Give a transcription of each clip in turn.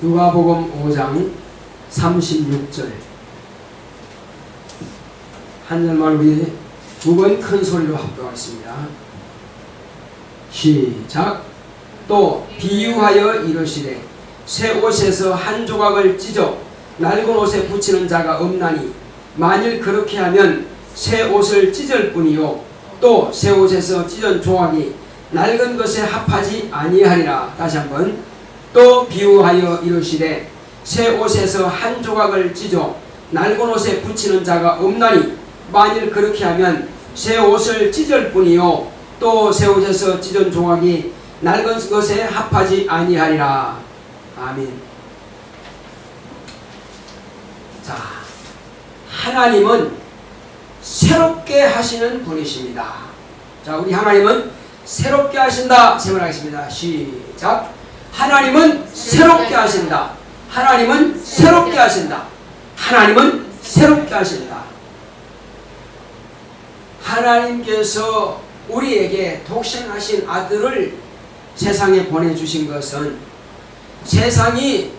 누가복음 5장 36절 한 절만 우리 두 번 큰 소리로 합독하겠습니다. 시작. 또 비유하여 이르시되 새 옷에서 한 조각을 찢어 낡은 옷에 붙이는 자가 없나니 만일 그렇게 하면 새 옷을 찢을 뿐이요 또 새 옷에서 찢은 조각이 낡은 것에 합하지 아니하리라. 다시 한번. 또 비유하여 이르시되 새 옷에서 한 조각을 찢어 낡은 옷에 붙이는 자가 없나니 만일 그렇게 하면 새 옷을 찢을 뿐이요 또 새 옷에서 찢은 조각이 낡은 것에 합하지 아니하리라. 아멘. 자, 하나님은 새롭게 하시는 분이십니다. 자, 우리 하나님은 새롭게 하신다. 세번하겠습니다. 시작. 하나님은 새롭게 하신다. 하나님은 새롭게 하신다. 하나님은 새롭게 하신다. 하나님께서 우리에게 독생하신 아들을 세상에 보내주신 것은 세상이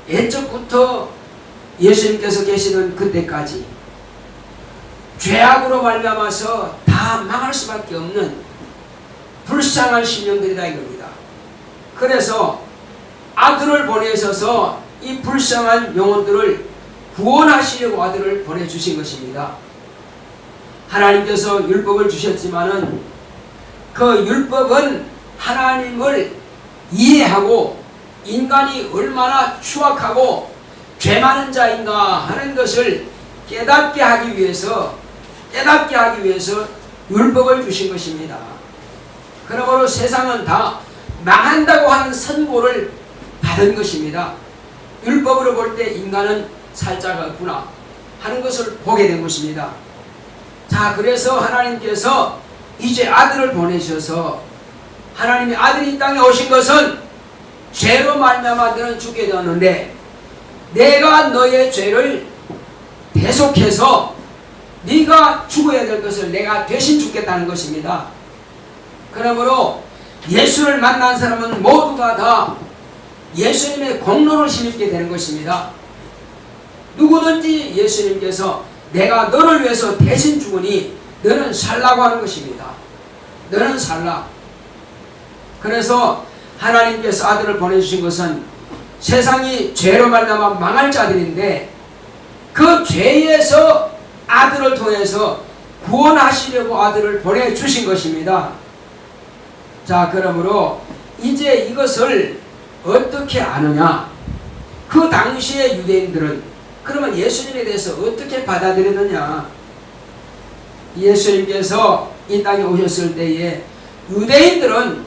옛적부터 예수님께서 계시는 그때까지 죄악으로 말미암아서 다 망할 수밖에 없는 불쌍한 심령들이다 이겁니다. 그래서 아들을 보내셔서 이 불쌍한 영혼들을 구원하시려고 아들을 보내주신 것입니다. 하나님께서 율법을 주셨지만은 그 율법은 하나님을 이해하고 인간이 얼마나 추악하고 죄 많은 자인가 하는 것을 깨닫게 하기 위해서 율법을 주신 것입니다. 그러므로 세상은 다 망한다고 하는 선고를 받은 것입니다. 율법으로 볼 때 인간은 살자가 없구나 하는 것을 보게 된 것입니다. 자, 그래서 하나님께서 이제 아들을 보내셔서 하나님의 아들이 이 땅에 오신 것은 죄로 말미암아 너는 죽게 되었는데 내가 너의 죄를 대속해서 네가 죽어야 될 것을 내가 대신 죽겠다는 것입니다. 그러므로 예수를 만난 사람은 모두가 다 예수님의 공로를 힘입게 되는 것입니다. 누구든지 예수님께서 내가 너를 위해서 대신 죽으니 너는 살라고 하는 것입니다. 너는 살라. 그래서 하나님께서 아들을 보내주신 것은 세상이 죄로 말미암아 망할 자들인데 그 죄에서 아들을 통해서 구원하시려고 아들을 보내주신 것입니다. 자, 그러므로 이제 이것을 어떻게 아느냐? 그 당시의 유대인들은 그러면 예수님에 대해서 어떻게 받아들였느냐? 예수님께서 이 땅에 오셨을 때에 유대인들은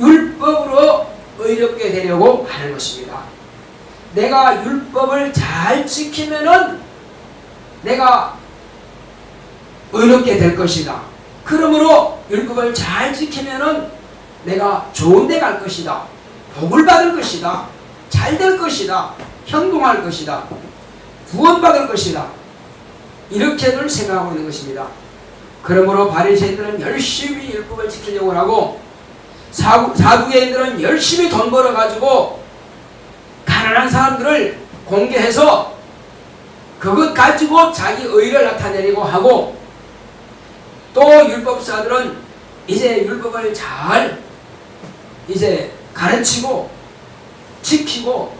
율법으로 의롭게 되려고 하는 것입니다. 내가 율법을 잘 지키면은 내가 의롭게 될 것이다. 그러므로 율법을 잘 지키면은 내가 좋은 데 갈 것이다. 복을 받을 것이다. 잘 될 것이다. 형통할 것이다. 구원받을 것이다. 이렇게들 생각하고 있는 것입니다. 그러므로 바리새인들은 열심히 율법을 지키려고 하고 사두개인들은 열심히 돈 벌어가지고 가난한 사람들을 공개해서 그것 가지고 자기 의를 나타내려고 하고 또 율법사들은 이제 율법을 잘 가르치고 지키고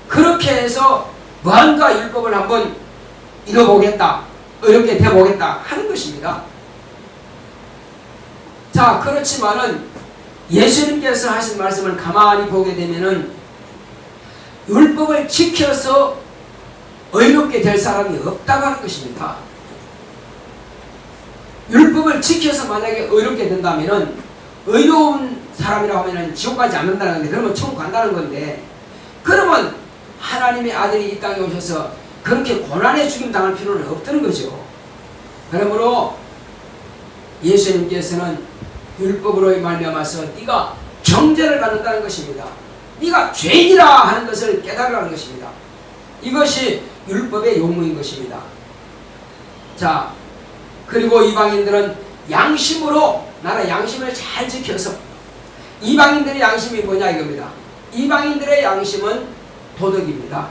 그렇게 해서 뭔가 율법을 한번 이뤄보겠다, 이렇게 돼보겠다 하는 것입니다. 자, 그렇지만은 예수님께서 하신 말씀을 가만히 보게 되면은 율법을 지켜서 의롭게 될 사람이 없다고 하는 것입니다. 율법을 지켜서 만약에 의롭게 된다면은 의로운 사람이라고 하면은 지옥 가지 않는다는 건데 그러면 천국 간다는 건데 그러면 하나님의 아들이 이 땅에 오셔서 그렇게 고난의 죽임 당할 필요는 없다는 거죠. 그러므로 예수님께서는 율법으로 말미암아서 네가 정죄를 받는다는 것입니다. 네가 죄인이라 하는 것을 깨달으라는 것입니다. 이것이 율법의 용무인 것입니다. 자, 그리고 이방인들은 양심으로 나라 양심을 잘 지켜서 이방인들의 양심이 뭐냐 이겁니다. 이방인들의 양심은 도덕입니다.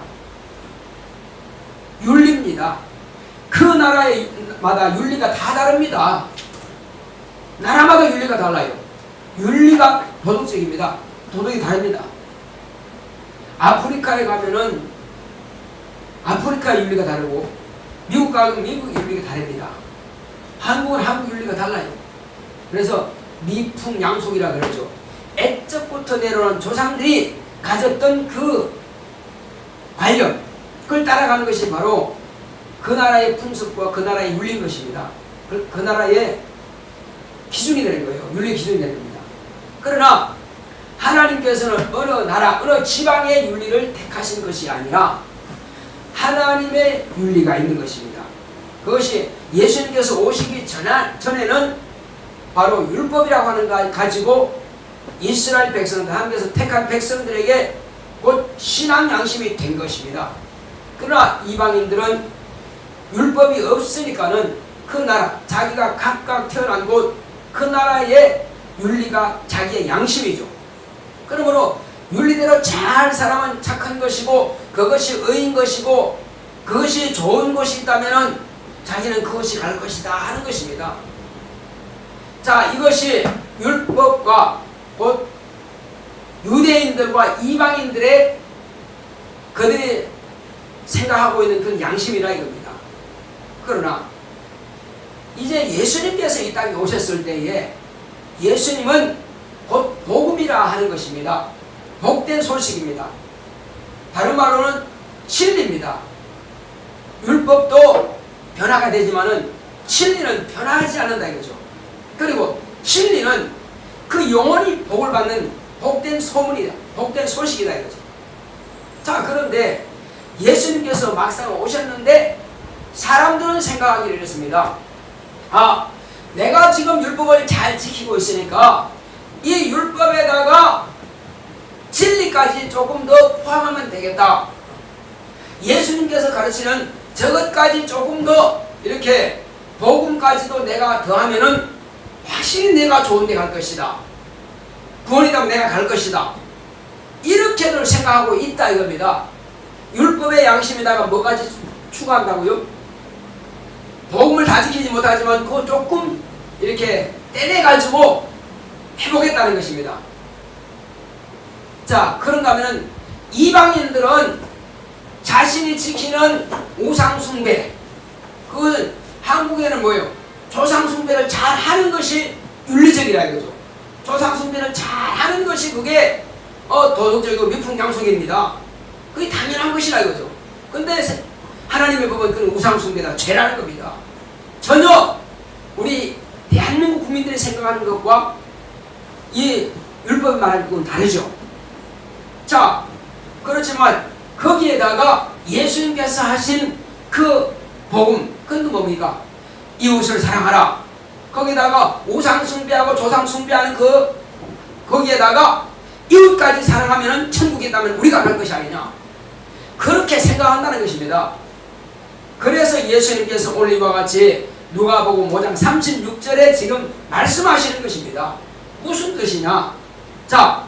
윤리입니다. 그 나라마다 윤리가 다 다릅니다. 나라마다 윤리가 달라요. 윤리가 도덕적입니다. 도덕이 다릅니다. 아프리카에 가면은 아프리카 윤리가 다르고 미국 가면 미국 윤리가 다릅니다. 한국은 한국 윤리가 달라요. 그래서 미풍양속이라 그러죠. 애적부터 내려오는 조상들이 가졌던 그 관념, 그걸 따라가는 것이 바로 그 나라의 풍습과 그 나라의 윤리인 것입니다. 그 나라의 기준이 되는 거예요. 윤리 기준이 되는 겁니다. 그러나 하나님께서는 어느 나라, 어느 지방의 윤리를 택하신 것이 아니라 하나님의 윤리가 있는 것입니다. 그것이 예수님께서 오시기 전에는 바로 율법이라고 하는 걸 가지고 이스라엘 백성들, 하나님께서 택한 백성들에게 곧 신앙 양심이 된 것입니다. 그러나 이방인들은 율법이 없으니까는 그 나라, 자기가 각각 태어난 곳, 그 나라의 윤리가 자기의 양심이죠. 그러므로 윤리대로 잘 살아면 착한 것이고 그것이 의인 것이고 그것이 좋은 것이 있다면 자기는 그것이 갈 것이다 하는 것입니다. 자, 이것이 율법과 곧 유대인들과 이방인들의 그들이 생각하고 있는 그런 양심이라 이겁니다. 그러나 이제 예수님께서 이 땅에 오셨을 때에 예수님은 곧 복음이라 하는 것입니다. 복된 소식입니다. 다른 말로는 진리입니다. 율법도 변화가 되지만은 진리는 변화하지 않는다 이거죠. 그리고 진리는 그 영원히 복을 받는 복된 소문이다. 복된 소식이다 이거죠. 자, 그런데 예수님께서 막상 오셨는데 사람들은 생각하기를 이랬습니다. 아, 내가 지금 율법을 잘 지키고 있으니까 이 율법에다가 진리까지 조금 더 포함하면 되겠다. 예수님께서 가르치는 저것까지 조금 더 이렇게 복음까지도 내가 더하면은 확실히 내가 좋은 데 갈 것이다. 구원이라면 내가 갈 것이다. 이렇게들 생각하고 있다 이겁니다. 율법의 양심에다가 뭐까지 추가한다고요? 복음을 다 지키지 못하지만 그거 조금 이렇게 떼내가지고 해보겠다는 것입니다. 자, 그런가 하면은 이방인들은 자신이 지키는 우상숭배, 그것은 한국에는 뭐예요? 조상숭배를 잘 하는 것이 윤리적이라 이거죠. 조상숭배를 잘 하는 것이 그게 도덕적이고 미풍양속입니다. 그게 당연한 것이라 이거죠. 근데 하나님의 법은 그런 우상숭배다, 죄라는 겁니다. 전혀 우리 대한민국 국민들이 생각하는 것과 이 율법이 말하는 건 다르죠. 자, 그렇지만 거기에다가 예수님께서 하신 그 복음, 그건 뭡니까? 이웃을 사랑하라. 거기다가 우상숭배하고 조상숭배하는 거기에다가 이웃까지 사랑하면 천국에 있다면 우리가 갈 것이 아니냐, 그렇게 생각한다는 것입니다. 그래서 예수님께서 오늘 이와 같이 누가복음 5장 36절에 지금 말씀하시는 것입니다. 무슨 뜻이냐? 자,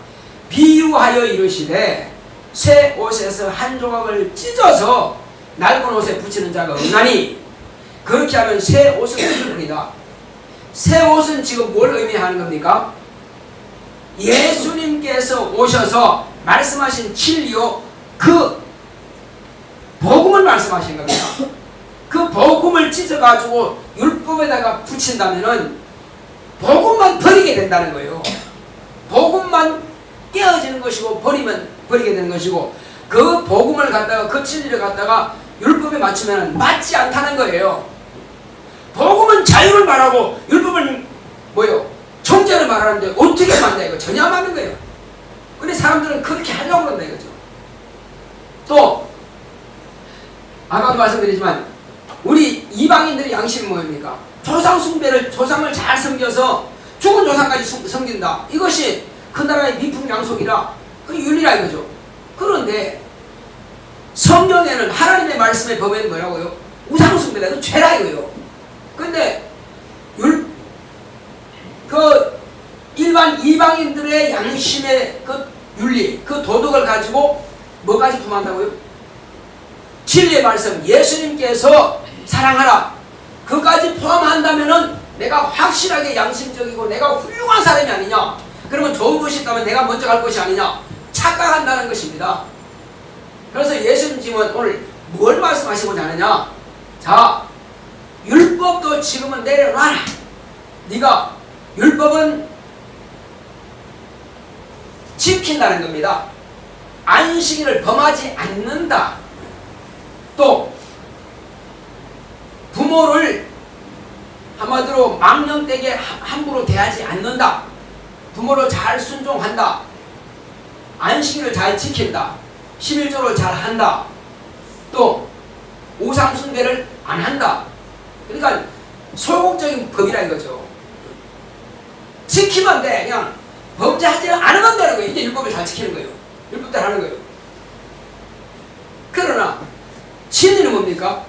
비유하여 이르시되 새 옷에서 한 조각을 찢어서 낡은 옷에 붙이는 자가 없나니 그렇게 하면 새 옷을 입으리라. 새 옷은 지금 뭘 의미하는 겁니까? 예수님께서 오셔서 말씀하신 진리요, 그 복음을 말씀하신 겁니다. 그 복음을 찢어가지고 율법에다가 붙인다면은 복음만 버리게 된다는 거예요. 복음만 깨어지는 것이고 버리면 버리게 되는 것이고, 그 복음을 갖다가 그 진리를 갖다가 율법에 맞추면 맞지 않다는 거예요. 복음은 자유를 말하고 율법은 뭐예요? 정죄를 말하는데 어떻게 맞냐 이거. 전혀 안 맞는 거예요. 근데 사람들은 그렇게 하려고 그런다 이거죠. 또 아까도 말씀드리지만 우리 이방인들의 양심이 뭡니까? 조상 숭배를, 조상을 잘 섬겨서 죽은 조상까지 섬긴다. 이것이 그 나라의 미풍양속이라, 그 윤리라 이거죠. 그런데 성경에는 하나님의 말씀의 범위는 뭐라고요? 우상 숭배다. 그 죄라 이거요. 근데 그 일반 이방인들의 양심의 그 윤리, 그 도덕을 가지고 뭐까지 포함한다고요? 진리의 말씀, 예수님께서 사랑하라, 그까지 포함한다면은 내가 확실하게 양심적이고 내가 훌륭한 사람이 아니냐? 그러면 좋은 것이 있다면 내가 먼저 갈 것이 아니냐? 착각한다는 것입니다. 그래서 예수님 지금은 오늘 뭘 말씀하시고자 하느냐? 자, 율법도 지금은 내려놔라. 네가 율법은 지킨다는 겁니다. 안식일을 범하지 않는다. 또 부모를 한마디로 망령되게 함부로 대하지 않는다. 부모를 잘 순종한다. 안식일을 잘 지킨다. 11조를 잘 한다. 또 우상 숭배를 안 한다. 그러니까 소극적인 법이라 이거죠. 지키면 돼. 그냥 범죄하지 않으면 되는 거예요. 이게 율법을 잘 지키는 거예요. 율법대로 하는 거예요. 그러나 진리는 뭡니까?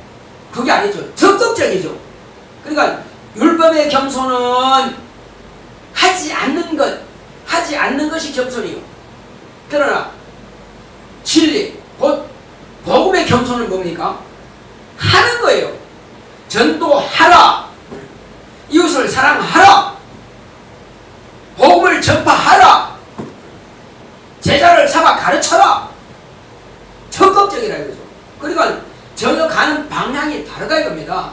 그게 아니죠. 적극적이죠. 그러니까 율법의 겸손은 하지 않는 것, 하지 않는 것이 겸손이요. 그러나 진리, 곧 복음의 겸손은 뭡니까? 하는 거예요. 전도하라. 이웃을 사랑하라. 복음을 전파하라. 제자를 잡아 가르쳐라. 적극적이라 이거죠. 그러니까 전혀 가는 방향이 다르다 이겁니다.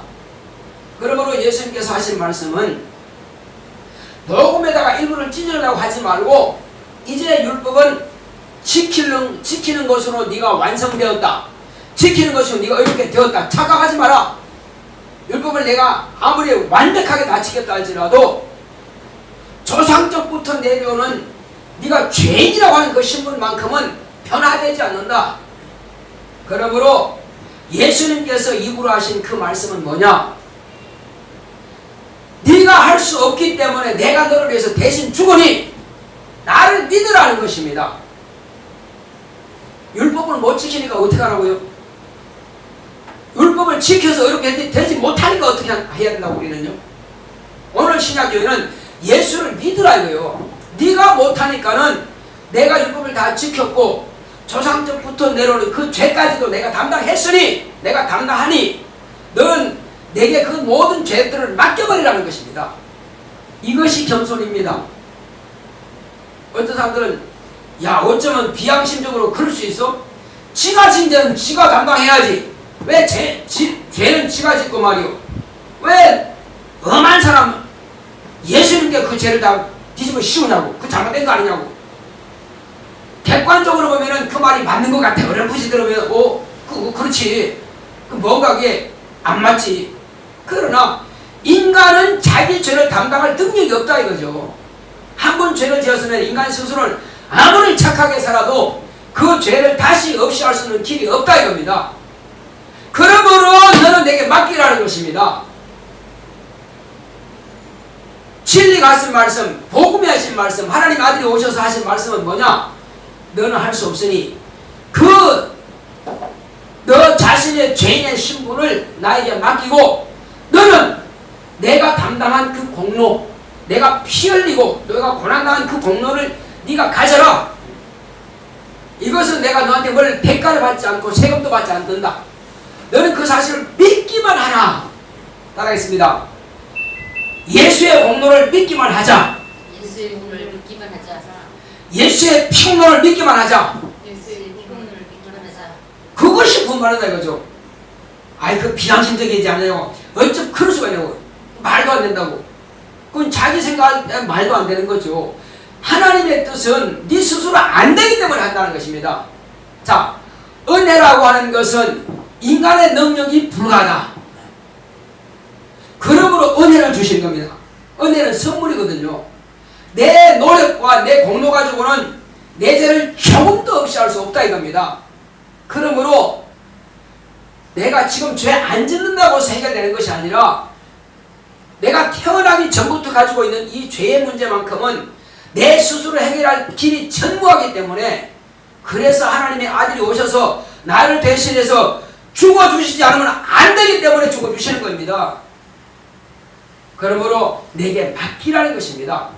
그러므로 예수님께서 하신 말씀은 복음에다가 일부를 찢으려고 하지 말고 이제 율법은 지키는 것으로 네가 완성되었다. 지키는 것으로 네가 이렇게 되었다. 착각하지 마라. 율법을 내가 아무리 완벽하게 다 지켰다 할지라도 조상적부터 내려오는 네가 죄인이라고 하는 그 신분만큼은 변화되지 않는다. 그러므로 예수님께서 입으로 하신 그 말씀은 뭐냐? 네가 할 수 없기 때문에 내가 너를 위해서 대신 죽으니 나를 믿으라는 것입니다. 율법을 못 지키니까 어떻게 하라고요? 율법을 지켜서 이렇게 되지 못하니까 어떻게 해야 된다고 우리는요? 오늘 신약교회는 예수를 믿으라 이거예요. 네가 못하니까는 내가 율법을 다 지켰고 조상적부터 내려오는 그 죄까지도 내가 담당했으니 내가 담당하니 너는 내게 그 모든 죄들을 맡겨버리라는 것입니다. 이것이 겸손입니다. 어떤 사람들은 야 어쩌면 비양심적으로 그럴 수 있어? 지가 진 죄는 지가 담당해야지. 왜 죄는 지가 짓고 말이오. 왜 엄한 사람 예수님께 그 죄를 다 뒤집어 씌우냐고. 그 잘못된 거 아니냐고. 객관적으로 보면은 그 말이 맞는 것 같아. 어렴풋이 들으면 그렇지. 그 뭔가 그게 안 맞지. 그러나 인간은 자기 죄를 담당할 능력이 없다 이거죠. 한 번 죄를 지었으면 인간 스스로는 아무리 착하게 살아도 그 죄를 다시 없이 할 수 있는 길이 없다 이겁니다. 그러므로 너는 내게 맡기라는 것입니다. 진리가 하신 말씀, 복음이 하신 말씀, 하나님 아들이 오셔서 하신 말씀은 뭐냐? 너는 할 수 없으니 너 자신의 죄인의 신분을 나에게 맡기고 너는 내가 담당한 그 공로, 내가 피 흘리고 너가 고난당한 그 공로를 네가 가져라. 이것은 내가 너한테 뭘 대가를 받지 않고 세금도 받지 않는다. 너는 그 사실을 믿기만 하라. 따라하겠습니다. 예수의 공로를 믿기만 하자. 예수의 공로를 믿기만 하자. 예수의 평론을 믿기만 하자. 예수의 공로를 믿기만 하자. 그것이 구원받는다 이거죠. 아이 그 비양심적이지 않아요. 어쩜 그럴 수가 있냐고. 말도 안 된다고. 그건 자기 생각 말도 안 되는 거죠. 하나님의 뜻은 네 스스로 안 되기 때문에 한다는 것입니다. 자, 은혜라고 하는 것은 인간의 능력이 불가하다. 그러므로 은혜를 주신 겁니다. 은혜는 선물이거든요. 내 노력과 내 공로 가지고는 내 죄를 조금도 없이 할 수 없다 이겁니다. 그러므로 내가 지금 죄 안 짓는다고 해서 해결되는 것이 아니라 내가 태어나기 전부터 가지고 있는 이 죄의 문제만큼은 내 스스로 해결할 길이 전무하기 때문에 그래서 하나님의 아들이 오셔서 나를 대신해서 죽어주시지 않으면 안 되기 때문에 죽어주시는 겁니다. 그러므로 내게 맡기라는 것입니다.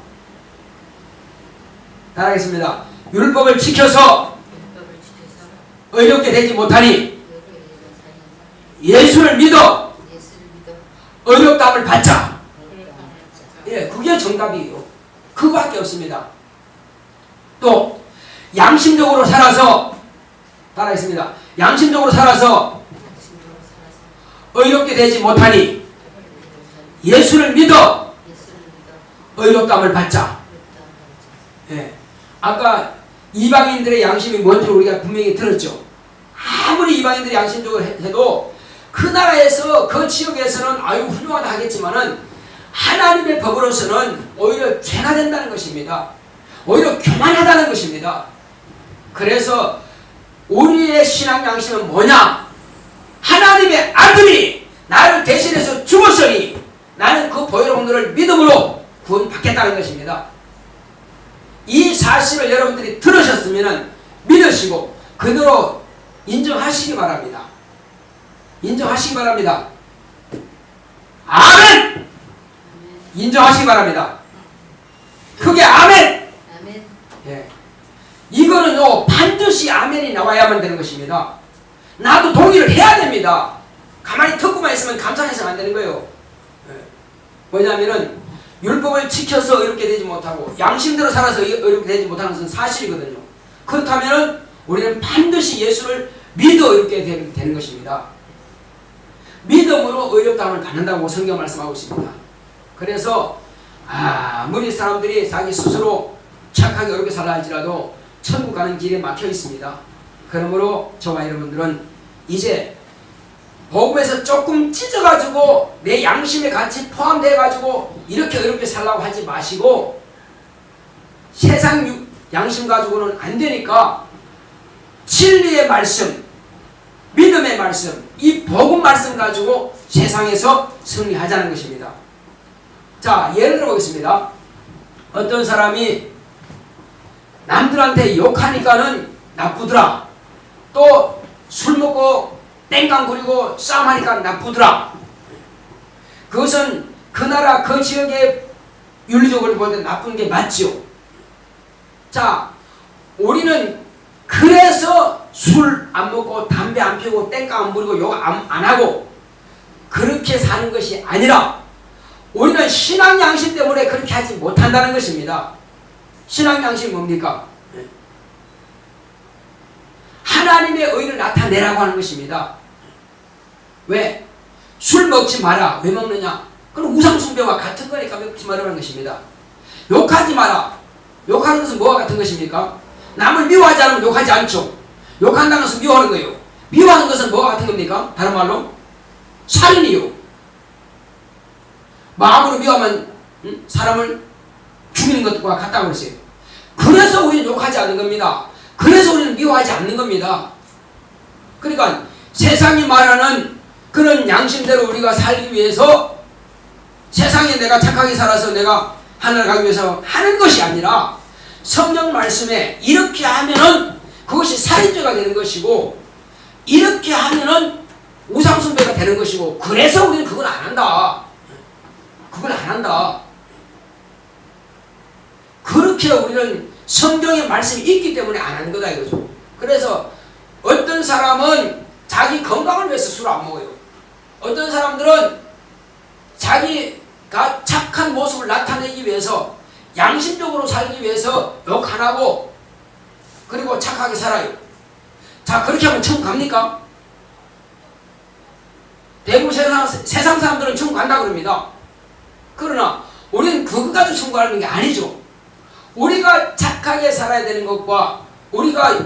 따라하겠습니다. 율법을 지켜서 율법을 지켜서 의롭게 되지 못하니 의롭게 되지 예수를 믿어 못하니 예수를 믿어 의롭다함을 받자. 의롭다함을 받자. 예, 그게 정답이에요. 그거밖에 없습니다. 또 양심적으로 살아서 따라했습니다. 양심적으로 살아서 양심적으로 살아서 의롭게 되지 못하니 의롭게 되지 못하니 예수를 믿어 예수를 믿어 의롭다함을 받자. 의롭다함을 받자. 예. 아까 이방인들의 양심이 뭔지 우리가 분명히 들었죠. 아무리 이방인들이 양심적으로 해도 그 나라에서 그 지역에서는 아유 훌륭하다 하겠지만은 하나님의 법으로서는 오히려 죄가 된다는 것입니다. 오히려 교만하다는 것입니다. 그래서 우리의 신앙 양심은 뭐냐? 하나님의 아들이 나를 대신해서 죽었으니 나는 그 보혈의 오늘을 믿음으로 구원받겠다는 것입니다. 이 사실을 여러분들이 들으셨으면 믿으시고 그대로 인정하시기 바랍니다. 인정하시기 바랍니다. 아멘! 인정하시기 바랍니다. 크게 아멘! 아멘. 예. 이거는요 반드시 아멘이 나와야만 되는 것입니다. 나도 동의를 해야 됩니다. 가만히 듣고만 있으면 감상해서는 안 되는 거예요. 예. 뭐냐면은 율법을 지켜서 의롭게 되지 못하고 양심대로 살아서 의롭게 되지 못하는 것은 사실이거든요. 그렇다면 우리는 반드시 예수를 믿어 의롭게 되는 것입니다. 믿음으로 의롭다함을 받는다고 성경 말씀하고 있습니다. 그래서 아무리 사람들이 자기 스스로 착하게 의롭게 살라 할지라도 천국 가는 길에 막혀 있습니다. 그러므로 저와 여러분들은 이제 복음에서 조금 찢어가지고 내 양심에 같이 포함돼가지고 이렇게 의롭게 살라고 하지 마시고 세상 양심 가지고는 안 되니까 진리의 말씀, 믿음의 말씀, 이 복음 말씀 가지고 세상에서 승리하자는 것입니다. 자, 예를 들어보겠습니다. 어떤 사람이 남들한테 욕하니까는 나쁘더라. 또 술 먹고 땡깡 부리고 싸움하니까 나쁘더라. 그것은 그 나라 그 지역의 윤리적으로 볼 때 나쁜 게 맞지요. 자, 우리는 그래서 술 안 먹고 담배 안 피우고 땡깡 안 부리고 욕 안 하고 그렇게 사는 것이 아니라 우리는 신앙 양심 때문에 그렇게 하지 못한다는 것입니다. 신앙 양심이 뭡니까? 하나님의 의를 나타내라고 하는 것입니다. 왜? 술 먹지 마라. 왜 먹느냐? 그럼 우상숭배와 같은 거니까 먹지 말라는 것입니다. 욕하지 마라. 욕하는 것은 뭐와 같은 것입니까? 남을 미워하지 않으면 욕하지 않죠. 욕한다는 것은 미워하는 거예요. 미워하는 것은 뭐와 같은 겁니까? 다른 말로 살인이요. 마음으로 미워하면 사람을 죽이는 것과 같다고 그랬어요. 그래서 우리는 욕하지 않는 겁니다. 그래서 우리는 미워하지 않는 겁니다. 그러니까 세상이 말하는 그런 양심대로 우리가 살기 위해서 세상에 내가 착하게 살아서 내가 하늘을 가기 위해서 하는 것이 아니라 성경 말씀에 이렇게 하면은 그것이 살인죄가 되는 것이고 이렇게 하면은 우상숭배가 되는 것이고 그래서 우리는 그걸 안 한다. 그걸 안 한다. 그렇게 우리는 성경의 말씀이 있기 때문에 안 하는 거다 이거죠. 그래서 어떤 사람은 자기 건강을 위해서 술을 안 먹어요. 어떤 사람들은 자기가 착한 모습을 나타내기 위해서 양심적으로 살기 위해서 욕 안 하고 그리고 착하게 살아요. 자, 그렇게 하면 천국 갑니까? 대부분 세상 사람들은 천국 간다 그럽니다. 그러나 우리는 그거 가지고 천국 가는 게 아니죠. 우리가 착하게 살아야 되는 것과 우리가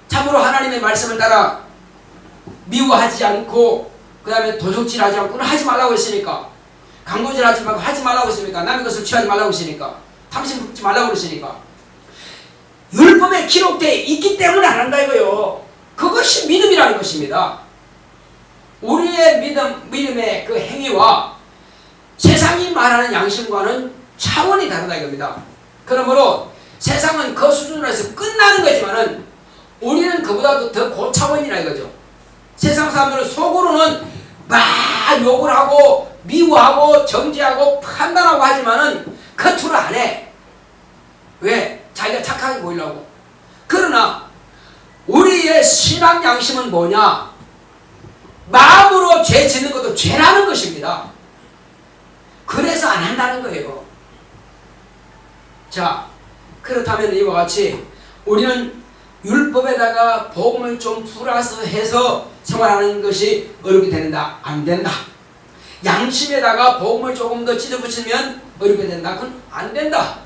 참으로 하나님의 말씀을 따라 미워하지 않고 그 다음에 도적질하지 않고는 하지 말라고 했으니까 강도질하지 말고 하지 말라고 했으니까 남의 것을 취하지 말라고 했으니까 탐심 품지 말라고 그랬으니까 율법에 기록되어 있기 때문에 안 한다 이거요. 그것이 믿음이라는 것입니다. 우리의 믿음의 그 행위와 세상이 말하는 양심과는 차원이 다르다 이겁니다. 그러므로 세상은 그 수준으로 해서 끝나는 거지만은 우리는 그보다도 더 고차원이라 이거죠. 세상 사람들은 속으로는 막 욕을 하고 미워하고 정죄하고 판단하고 하지만은 겉으로 안 해. 왜? 자기가 착하게 보이려고. 그러나 우리의 신앙 양심은 뭐냐? 마음으로 죄 짓는 것도 죄라는 것입니다. 그래서 안 한다는 거예요. 자, 그렇다면 이와 같이 우리는 율법에다가 복음을 좀 플러스해서 생활하는 것이 어렵게 된다. 안 된다. 양심에다가 복음을 조금 더 찢어붙이면 어렵게 된다. 그건 안 된다.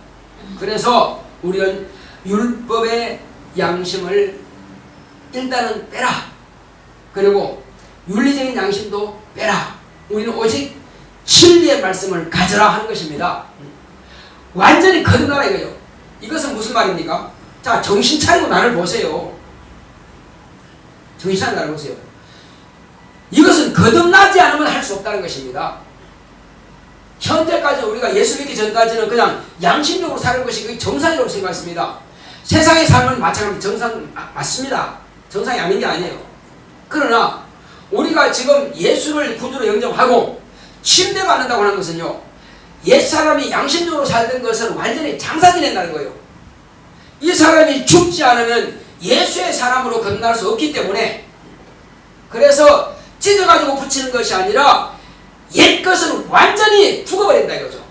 그래서 우리는 율법의 양심을 일단은 빼라. 그리고 윤리적인 양심도 빼라. 우리는 오직 진리의 말씀을 가져라 하는 것입니다. 완전히 거듭나라 이거예요. 이것은 무슨 말입니까? 자, 정신 차리고 나를 보세요. 정신 차리고 나를 보세요. 이것은 거듭나지 않으면 할 수 없다는 것입니다. 현재까지 우리가 예수 믿기 전까지는 그냥 양심적으로 사는 것이 정상이라고 생각했습니다. 세상의 삶은 마찬가지로 정상 맞습니다. 정상이 아닌 게 아니에요. 그러나 우리가 지금 예수를 구주로 영접하고 침례받는다고 하는 것은요, 옛사람이 양심적으로 살던 것을 완전히 장사 지낸다는 거예요. 이 사람이 죽지 않으면 예수의 사람으로 거듭날 수 없기 때문에, 그래서 찢어가지고 붙이는 것이 아니라 옛 것은 완전히 죽어버린다 이거죠.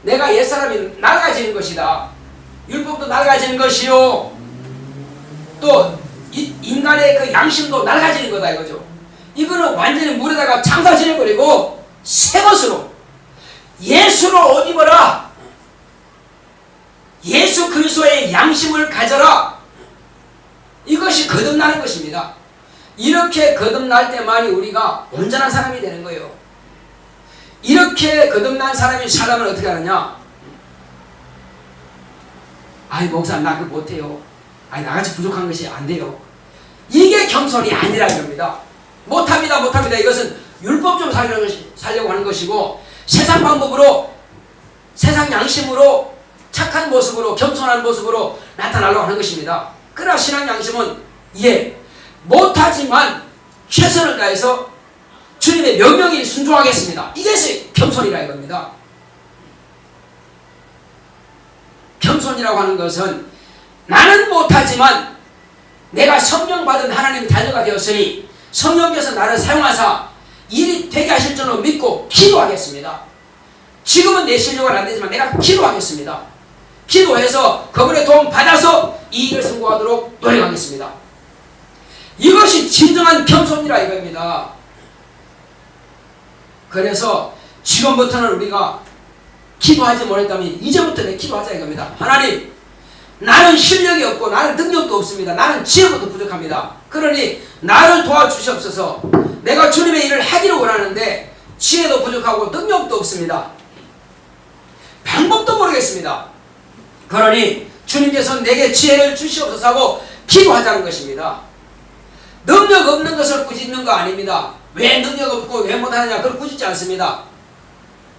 내가 옛사람이 낡아지는 것이다. 율법도 낡아지는 것이요, 또 인간의 그 양심도 낡아지는 거다 이거죠. 이거는 완전히 물에다가 장사 지내버리고 새 것으로 예수로 옷 입어라. 예수 그리스도의 양심을 가져라. 이것이 거듭나는 것입니다. 이렇게 거듭날 때만이 우리가 온전한 사람이 되는 거예요. 이렇게 거듭난 사람이 살려면 어떻게 하느냐? 아이 목사 나 그거 못해요. 아이 나같이 부족한 것이 안 돼요. 이게 겸손이 아니라는 겁니다. 못합니다. 이것은 율법적으로 살려고 하는 것이고, 세상 방법으로, 세상 양심으로, 착한 모습으로, 겸손한 모습으로 나타나려고 하는 것입니다. 그러나 신앙 양심은 못하지만 최선을 다해서 주님의 명령에 순종하겠습니다. 이것이 겸손이라 이겁니다. 겸손이라고 하는 것은 나는 못하지만 내가 성령 받은 하나님의 자녀가 되었으니 성령께서 나를 사용하사 일이 되게 하실 줄로 믿고 기도하겠습니다. 지금은 내 실력은 안 되지만 내가 기도하겠습니다. 기도해서 그분의 도움 받아서 이 일을 성공하도록 노력하겠습니다. 이것이 진정한 겸손이라 이겁니다. 그래서 지금부터는 우리가 기도하지 못했다면 이제부터 내 기도하자 이겁니다. 하나님, 나는 실력이 없고 나는 능력도 없습니다. 나는 지혜도 부족합니다. 그러니 나를 도와주시옵소서. 내가 주님의 일을 하기를 원하는데 지혜도 부족하고 능력도 없습니다. 방법도 모르겠습니다. 그러니 주님께서 내게 지혜를 주시옵소서 하고 기도하자는 것입니다. 능력 없는 것을 꾸짖는 거 아닙니다. 왜 능력 없고 왜 못하느냐 그걸 꾸짖지 않습니다.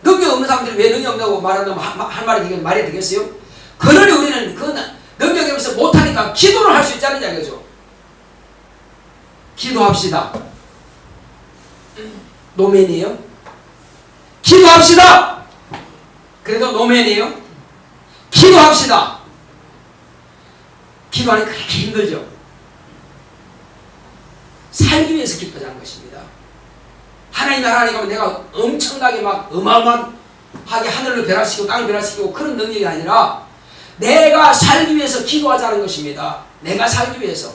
능력 없는 사람들이 왜 능력 없다고 말한다면 할 말이 되겠어요? 그러니 우리는 그 능력이 없어서 못하니까 기도를 할 수 있다는 이야기죠. 기도합시다. 노맨이에요? 기도합시다. 그래도 노맨이에요? 기도합시다. 기도하는 게 그렇게 힘들죠. 살기 위해서 기도하자는 것입니다. 하나님 나라에 가면 내가 엄청나게 막 어마어마하게 하늘을 변화시키고 땅을 변화시키고 그런 능력이 아니라 내가 살기 위해서 기도하자는 것입니다. 내가 살기 위해서.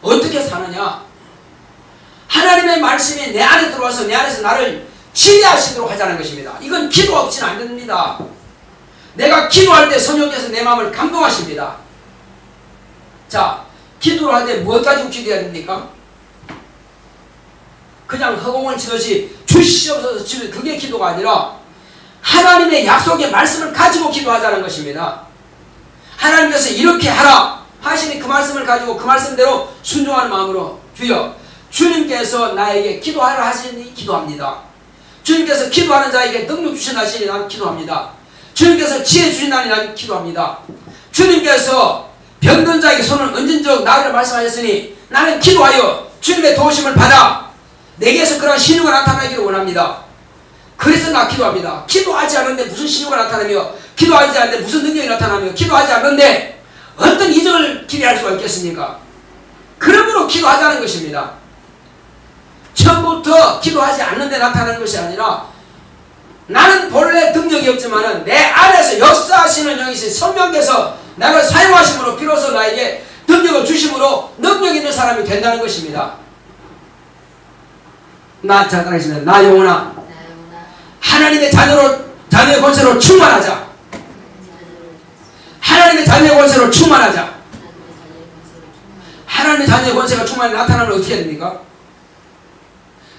어떻게 사느냐? 하나님의 말씀이 내 안에 들어와서 내 안에서 나를 지배하시도록 하자는 것입니다. 이건 기도 없이는 안 됩니다. 내가 기도할 때 성령께서 내 마음을 감동하십니다. 자, 기도를 할 때 무엇 가지고 기도해야 됩니까? 그냥 허공을 치듯이 주시옵소서 치는 그게 기도가 아니라 하나님의 약속의 말씀을 가지고 기도하자는 것입니다. 하나님께서 이렇게 하라 하시니 그 말씀을 가지고 그 말씀대로 순종하는 마음으로 주여 주님께서 나에게 기도하라 하시니 기도합니다. 주님께서 기도하는 자에게 능력 주신다시니 난 기도합니다. 주님께서 지혜 주신다니 난 기도합니다. 주님께서 병든 자에게 손을 얹은 적 나를 말씀하셨으니 나는 기도하여 주님의 도우심을 받아 내게서 그러한 신유가 나타나기를 원합니다. 그래서 나 기도합니다. 기도하지 않는데 무슨 신유가 나타나며 기도하지 않는데 무슨 능력이 나타나며 기도하지 않는데 어떤 이적을 기대할 수가 있겠습니까? 그러므로 기도하자는 것입니다. 처음부터 기도하지 않는 데 나타나는 것이 아니라 나는 본래 능력이 없지만 내 안에서 역사하시는 영이신 성령께서 나를 사용하심으로 비로소 나에게 능력을 주심으로 능력 있는 사람이 된다는 것입니다. 자, 따라하시면 나 영혼아 나영아 하나님의 자녀의 권세로 충만하자. 하나님의 자녀의 권세로 충만하자. 하나님의 자녀의 권세가 충만히 나타나면 어떻게 됩니까?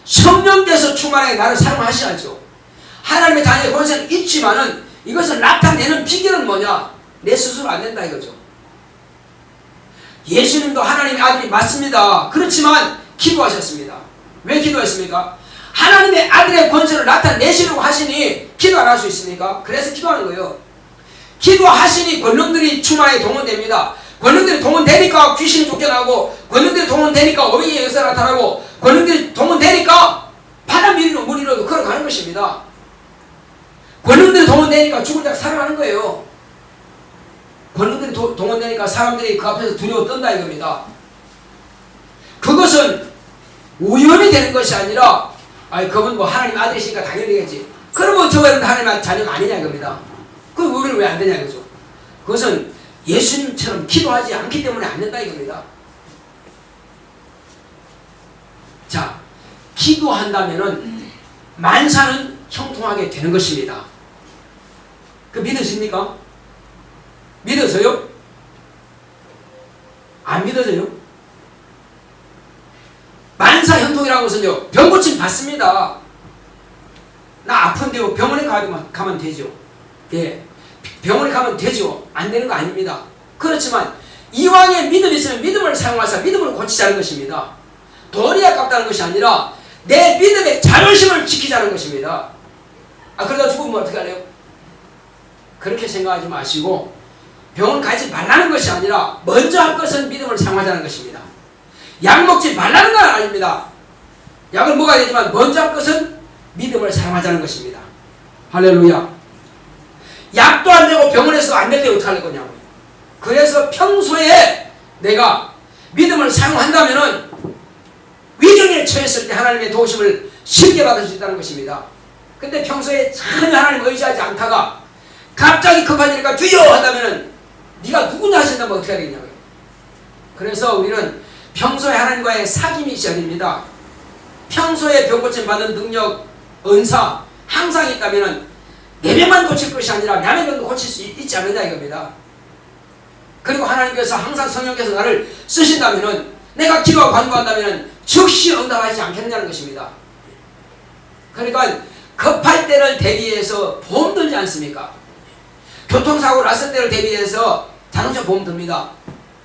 성령께서 충만하게 나를 사용하셔야죠. 하나님의 자녀의 권세는 있지만은 이것을 나타내는 비결은 뭐냐? 내 스스로 안 된다 이거죠. 예수님도 하나님의 아들이 맞습니다. 그렇지만 기도하셨습니다. 왜 기도했습니까? 하나님의 아들의 권세를 나타내시려고 하시니 기도 안 할 수 있습니까? 그래서 기도하는 거예요. 기도하시니 권능들이 충만하게 동원됩니다. 권능들이 동원되니까 귀신이 쫓겨나고, 권능들이 동원되니까 어미의 역사가 나타나고, 권능들이 동원되니까 바다 위로 물 위로도 걸어가는 것입니다. 권능들이 동원되니까 죽은 자가 살아나는 거예요. 권능들이 동원되니까 사람들이 그 앞에서 두려워 떤다 이겁니다. 그것은 우연히 되는 것이 아니라 그건 뭐 하나님 아들이시니까 당연히 되겠지. 그러면 저거는 하나님 자녀가 아니냐 이겁니다. 그럼 우리는 왜 안 되냐 이거죠. 그것은 예수님처럼 기도하지 않기 때문에 안 된다 이겁니다. 자, 기도한다면은 만사는 형통하게 되는 것입니다. 그 믿으십니까? 믿어져요? 안 믿어져요? 만사 형통이라는 것은요, 병 고침 받습니다. 나 아픈데요, 병원에 가면 되죠. 예, 병원에 가면 되죠. 안 되는 거 아닙니다. 그렇지만 이왕에 믿음이 있으면 믿음을 사용하사 믿음을 고치자는 것입니다. 돈이 아깝다는 것이 아니라 내 믿음의 자존심을 지키자는 것입니다. 그러다 죽으면 어떻게 하래요? 그렇게 생각하지 마시고 병원 가지 말라는 것이 아니라 먼저 할 것은 믿음을 사용하자는 것입니다. 약 먹지 말라는 건 아닙니다. 약을 먹어야 되지만 먼저 할 것은 믿음을 사용하자는 것입니다. 할렐루야. 약도 안 되고 병원에서도 안 될 때 어떻게 할 거냐고요. 그래서 평소에 내가 믿음을 사용한다면은 위경에 처했을 때 하나님의 도우심을 쉽게 받을 수 있다는 것입니다. 근데 평소에 전혀 하나님을 의지하지 않다가 갑자기 급하니까 주여 한다면은 네가 누구냐 하신다면 어떻게 하겠냐고요. 그래서 우리는 평소에 하나님과의 사귐이 있어야 됩니다. 평소에 병 고침 받는 능력, 은사 항상 있다면은 내 병만 고칠 것이 아니라 남의 병도 고칠 수 있지 않느냐 이겁니다. 그리고 하나님께서 항상 성령께서 나를 쓰신다면은 내가 기도하고 간구한다면은 즉시 응답하지 않겠느냐는 것입니다. 그러니까 급할 때를 대비해서 보험 들지 않습니까? 교통사고 났을 때를 대비해서 자동차 보험 듭니다.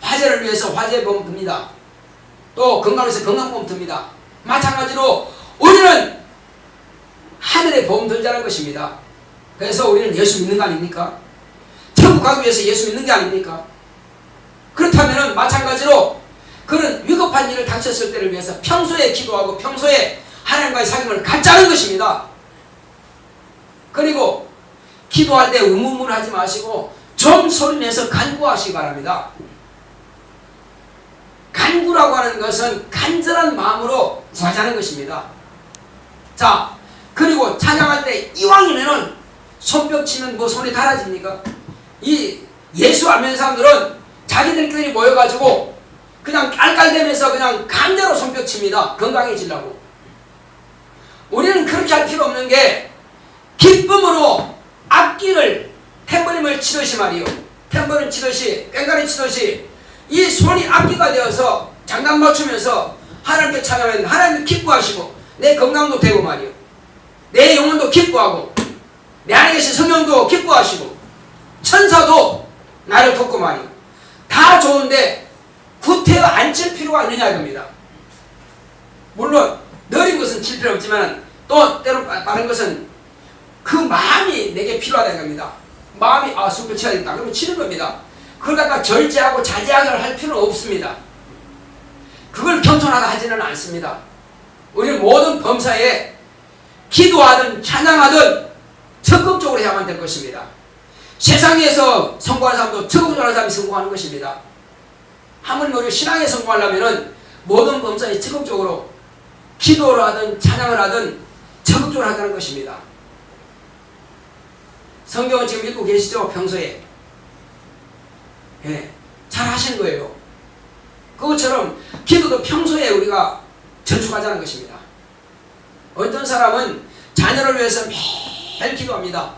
화재를 위해서 화재 보험 듭니다. 또 건강을 위해서 건강보험 듭니다. 마찬가지로 우리는 하늘의 보험 들자는 것입니다. 그래서 우리는 예수 믿는 거 아닙니까? 천국 가기 위해서 예수 믿는 게 아닙니까? 그렇다면 마찬가지로 그런 위급한 일을 닥쳤을 때를 위해서 평소에 기도하고 평소에 하나님과의 사귐을 갖자는 것입니다. 그리고 기도할 때 의무무하지 마시고 좀 소리내서 간구하시기 바랍니다. 간구라고 하는 것은 간절한 마음으로 구하자는 것입니다. 자, 그리고 찬양할 때 이왕이면은 손뼉 치면 뭐 손이 달아집니까? 이 예수 안 믿는 사람들은 자기들끼리 모여가지고 그냥 깔깔대면서 그냥 강제로 손뼉 칩니다. 건강해지려고. 우리는 그렇게 할 필요 없는 게 기쁨으로 악기를 탬버림을 치듯이 말이요. 탬버림 치듯이 꽹과리 치듯이 이 손이 악기가 되어서 장단 맞추면서 하나님께 찬양하면 하나님이 기뻐하시고 내 건강도 되고 말이요. 내 영혼도 기뻐하고 내 안에 계신 성령도 기뻐하시고 천사도 나를 돕고 말이요. 다 좋은데 구태여 앉힐 필요가 있느냐 이겁니다. 물론 느린 것은 칠 필요 없지만 또 때로 빠른 것은 그 마음이 내게 필요하다 이겁니다. 마음이 손뼉 쳐야 되겠다 그러면 치는 겁니다. 그걸 갖다 절제하고 자제하게 할 필요는 없습니다. 그걸 겸손하다 하지는 않습니다. 우리는 모든 범사에 기도하든 찬양하든 적극적으로 해야만 될 것입니다. 세상에서 성공하는 사람도 적극적으로 하는 사람이 성공하는 것입니다. 하물며 우리 신앙에 성공하려면 모든 범사에 적극적으로 기도를 하든 찬양을 하든 적극적으로 하자는 것입니다. 성경은 지금 읽고 계시죠? 평소에. 예, 잘 하시는 거예요. 그것처럼 기도도 평소에 우리가 저축하자는 것입니다. 어떤 사람은 자녀를 위해서 매일 기도합니다.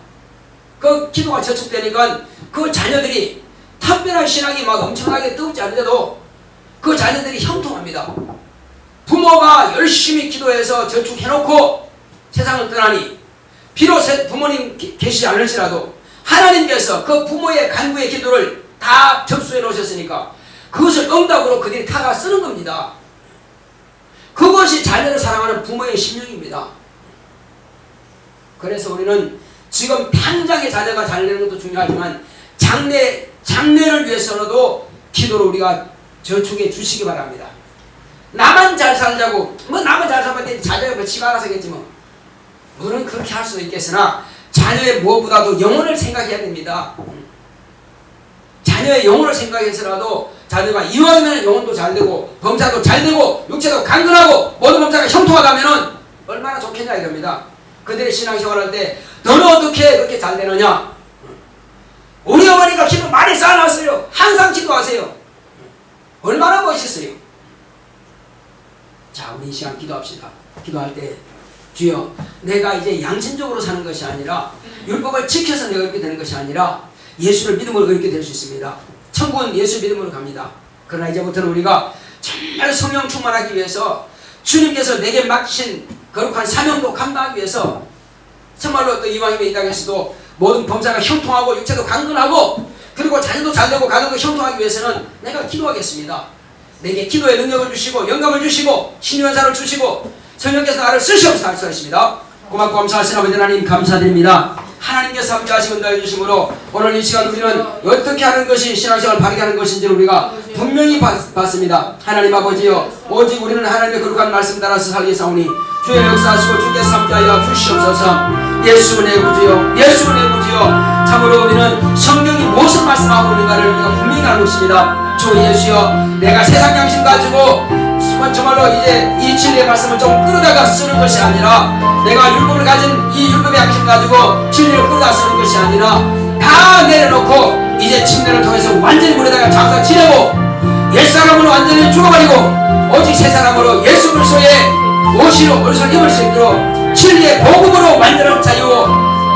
그 기도가 저축되니까 그 자녀들이 특별한 신앙이 막 엄청나게 뜨겁지 않은데도 그 자녀들이 형통합니다. 부모가 열심히 기도해서 저축해놓고 세상을 떠나니 비록 부모님 계시지 않을지라도 하나님께서 그 부모의 간구의 기도를 다 접수해 놓으셨으니까 그것을 응답으로 그들이 타가 쓰는 겁니다. 그것이 자녀를 사랑하는 부모의 심령입니다. 그래서 우리는 지금 당장의 자녀가 잘 되는 것도 중요하지만 장래를 위해서라도 기도를 우리가 저축해 주시기 바랍니다. 나만 잘 살자고 나만 잘 살면 자녀가 지가 알아서 하겠지 뭐. 물론 그렇게 할 수도 있겠으나 자녀의 무엇보다도 영혼을 생각해야 됩니다. 자녀의 영혼을 생각해서라도 자녀가 이왕이면 영혼도 잘 되고 범사도 잘 되고 육체도 강건하고 모든 범사가 형통하다면 얼마나 좋겠냐 이겁니다. 그들의 신앙생활할 때 너는 어떻게 그렇게 잘 되느냐? 우리 어머니가 기도 많이 쌓아놨어요. 항상 기도하세요. 얼마나 멋있어요. 자, 우리 이 시간 기도합시다. 기도할 때 주여, 내가 이제 양심적으로 사는 것이 아니라 율법을 지켜서 내가 이렇게 되는 것이 아니라 예수를 믿음으로 이렇게 될 수 있습니다. 천국은 예수 믿음으로 갑니다. 그러나 이제부터는 우리가 정말 성령 충만하기 위해서 주님께서 내게 맡기신 거룩한 사명도 감당하기 위해서 정말로 또 이왕이면 이 땅에서도 모든 범사가 형통하고 육체도 강건하고 그리고 자녀도 잘되고 가정도 형통하기 위해서는 내가 기도하겠습니다. 내게 기도의 능력을 주시고 영감을 주시고 신유한사를 주시고 성령께서 나를 쓰시옵소서 하셨습니다. 고맙고 감사하신 아버지 하나님 감사드립니다. 하나님께서 함께하시고 인도해 주심으로 오늘 이 시간 우리는 어떻게 하는 것이 신앙생활을 바르게 하는 것인지 우리가 분명히 봤습니다. 하나님 아버지여, 오직 우리는 하나님의 거룩한 말씀 따라서 살겠사오니 주의 역사하시고 주께서 함께하여 주시옵소서. 예수 내 구주여, 예수 내 구주여. 참으로 우리는 성경이 무엇을 말씀하고 있는가를 우리가 분명히 알고 있습니다. 주 예수여, 내가 세상 양심 가지고 정말로 이제 이 진리의 말씀을 좀 끌어다가 쓰는 것이 아니라 내가 율법을 가진 이 율법의 양심 가지고 진리를 끌어다 쓰는 것이 아니라 다 내려놓고 이제 침례를 통해서 완전히 물에다가 장사 지내고 옛사람으로 완전히 죽어버리고 오직 새사람으로 예수 그리스도의 옷으로 옷을 입을 수 있도록 진리의 복음으로 완전한 자유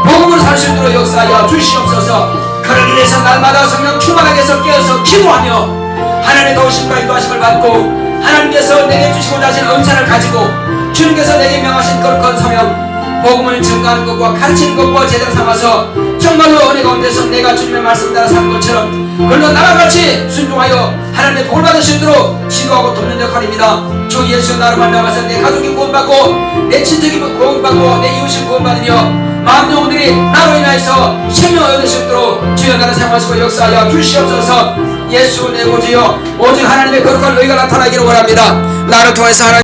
복음으로 살 수 있도록 역사하여 주시옵소서. 그러기 위해서 날마다 성령 충만하게 해서 깨어서 기도하며 하나님의 도우심과 인도하심을 받고 하나님께서 내게 주시고자 하신 은사를 가지고 주님께서 내게 명하신 거룩한 사명 복음을 증거하는 것과 가르치는 것과 제대로 삼아서 정말로 은혜 가운데서 내가 주님의 말씀 따라 사는 것처럼 그걸로 나와 같이 순종하여 하나님의 복을 받을 수 있도록 지도하고 돕는 역할입니다. 주 예수 나로 말미암아서 내 가족이 구원받고 내 친척이 구원받고 내 이웃이 구원받으며 마음 영혼들이 나로 인하여서 생명을 얻을 수 있도록 주여 나를 사용하시고 역사하여 주시옵소서. 예수 내 구주여, 오직 하나님의 거룩한 의가 나타나기를 원합니다. 나를 통해서 하나님